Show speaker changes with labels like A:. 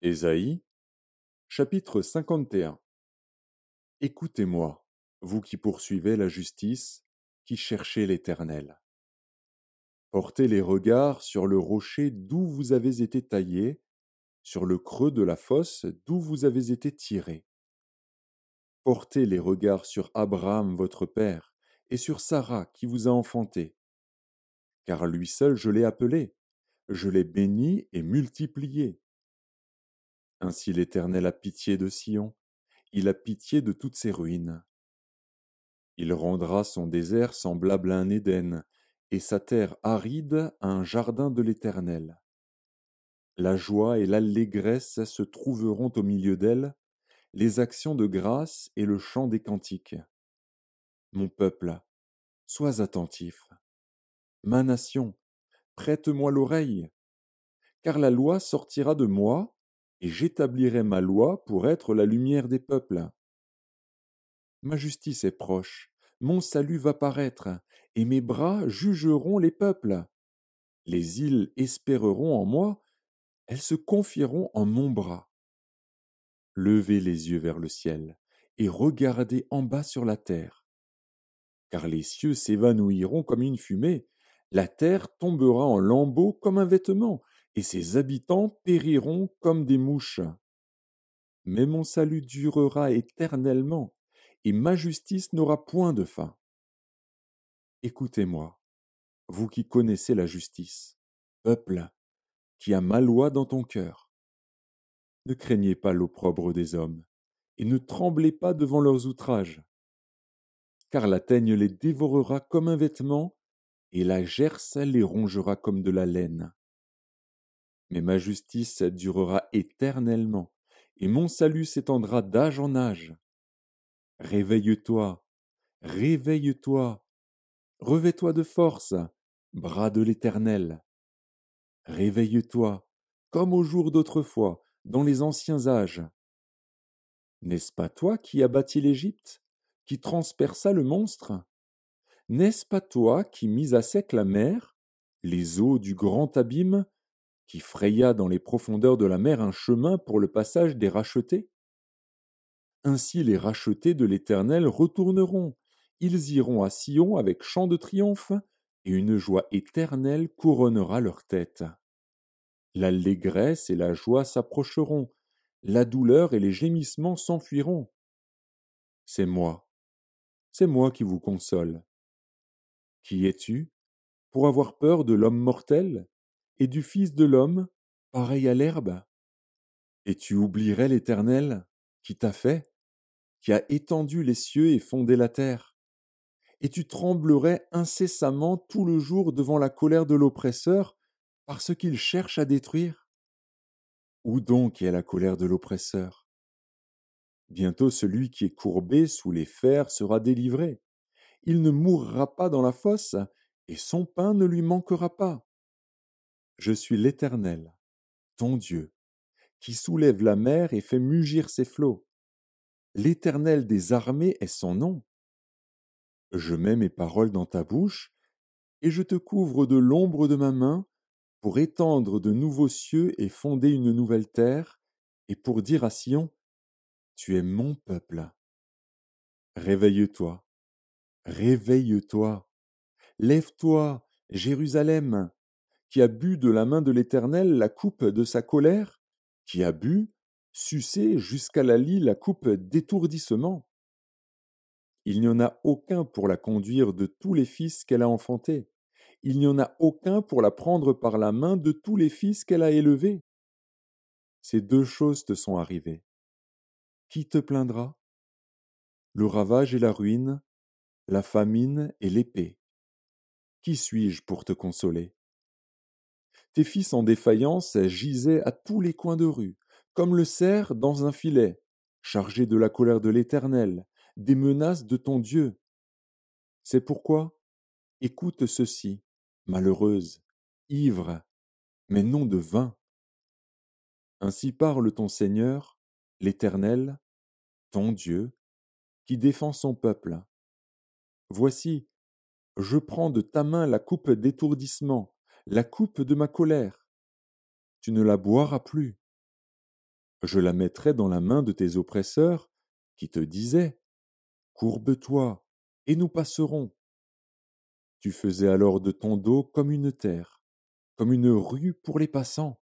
A: Ésaïe, chapitre 51. Écoutez-moi, vous qui poursuivez la justice, qui cherchez l'Éternel. Portez les regards sur le rocher d'où vous avez été taillés, sur le creux de la fosse d'où vous avez été tirés. Portez les regards sur Abraham votre père, et sur Sarah qui vous a enfanté. Car lui seul je l'ai appelé, je l'ai béni et multiplié. Ainsi l'Éternel a pitié de Sion, il a pitié de toutes ses ruines. Il rendra son désert semblable à un Éden, et sa terre aride à un jardin de l'Éternel. La joie et l'allégresse se trouveront au milieu d'elle, les actions de grâce et le chant des cantiques. Mon peuple, sois attentif. Ma nation, prête-moi l'oreille, car la loi sortira de moi, et j'établirai ma loi pour être la lumière des peuples. Ma justice est proche, mon salut va paraître, et mes bras jugeront les peuples. Les îles espéreront en moi, elles se confieront en mon bras. Levez les yeux vers le ciel, et regardez en bas sur la terre. Car les cieux s'évanouiront comme une fumée, la terre tombera en lambeaux comme un vêtement, et ses habitants périront comme des mouches. Mais mon salut durera éternellement, et ma justice n'aura point de fin. Écoutez-moi, vous qui connaissez la justice, peuple qui a ma loi dans ton cœur. Ne craignez pas l'opprobre des hommes, et ne tremblez pas devant leurs outrages, car la teigne les dévorera comme un vêtement, et la gerce les rongera comme de la laine. Mais ma justice durera éternellement, et mon salut s'étendra d'âge en âge. Réveille-toi, réveille-toi, revêt-toi de force, bras de l'Éternel. Réveille-toi, comme au jour d'autrefois, dans les anciens âges. N'est-ce pas toi qui as bâti l'Égypte, qui transperça le monstre? N'est-ce pas toi qui mis à sec la mer, les eaux du grand abîme, qui fraya dans les profondeurs de la mer un chemin pour le passage des rachetés? Ainsi les rachetés de l'Éternel retourneront, ils iront à Sion avec chant de triomphe, et une joie éternelle couronnera leur tête. L'allégresse et la joie s'approcheront, la douleur et les gémissements s'enfuiront. C'est moi qui vous console. Qui es-tu pour avoir peur de l'homme mortel et du Fils de l'homme, pareil à l'herbe? Et tu oublierais l'Éternel, qui t'a fait, qui a étendu les cieux et fondé la terre, et tu tremblerais incessamment tout le jour devant la colère de l'oppresseur, parce qu'il cherche à détruire? Où donc est la colère de l'oppresseur? Bientôt celui qui est courbé sous les fers sera délivré. Il ne mourra pas dans la fosse, et son pain ne lui manquera pas. Je suis l'Éternel, ton Dieu, qui soulève la mer et fait mugir ses flots. L'Éternel des armées est son nom. Je mets mes paroles dans ta bouche, et je te couvre de l'ombre de ma main, pour étendre de nouveaux cieux et fonder une nouvelle terre, et pour dire à Sion, tu es mon peuple. Réveille-toi, réveille-toi, lève-toi, Jérusalem, qui a bu de la main de l'Éternel la coupe de sa colère, qui a bu, sucé jusqu'à la lie la coupe d'étourdissement. Il n'y en a aucun pour la conduire de tous les fils qu'elle a enfantés. Il n'y en a aucun pour la prendre par la main de tous les fils qu'elle a élevés. Ces deux choses te sont arrivées. Qui te plaindra? Le ravage et la ruine, la famine et l'épée. Qui suis-je pour te consoler? Tes fils en défaillance gisaient à tous les coins de rue, comme le cerf dans un filet, chargé de la colère de l'Éternel, des menaces de ton Dieu. C'est pourquoi, écoute ceci, malheureuse, ivre, mais non de vin. Ainsi parle ton Seigneur, l'Éternel, ton Dieu, qui défend son peuple. Voici, je prends de ta main la coupe d'étourdissement, la coupe de ma colère. Tu ne la boiras plus. Je la mettrais dans la main de tes oppresseurs, qui te disaient: Courbe-toi, et nous passerons. Tu faisais alors de ton dos comme une terre, comme une rue pour les passants.